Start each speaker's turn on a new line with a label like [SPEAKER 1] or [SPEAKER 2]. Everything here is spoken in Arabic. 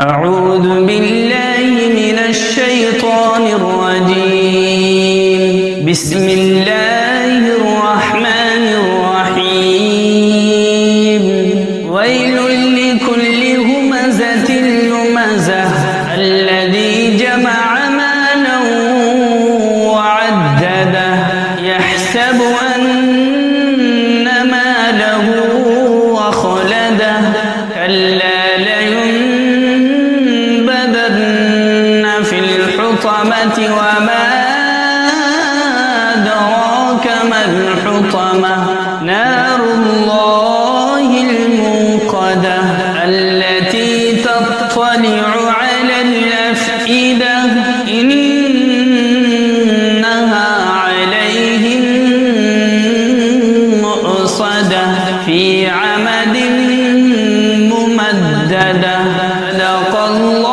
[SPEAKER 1] أعوذ بالله من الشيطان الرجيم. بسم الله الرحمن الرحيم. ويل لكل همزة لمزة الذي جمع مالا وعدده يحسب أن ماله أخلده كلا لينبذن في الحطمة وما أدراك ما الحطمة نار الله الموقدة التي تطلع على الأفئدة إنها عليهم مؤصدة في عمد ممددة. صدق الله.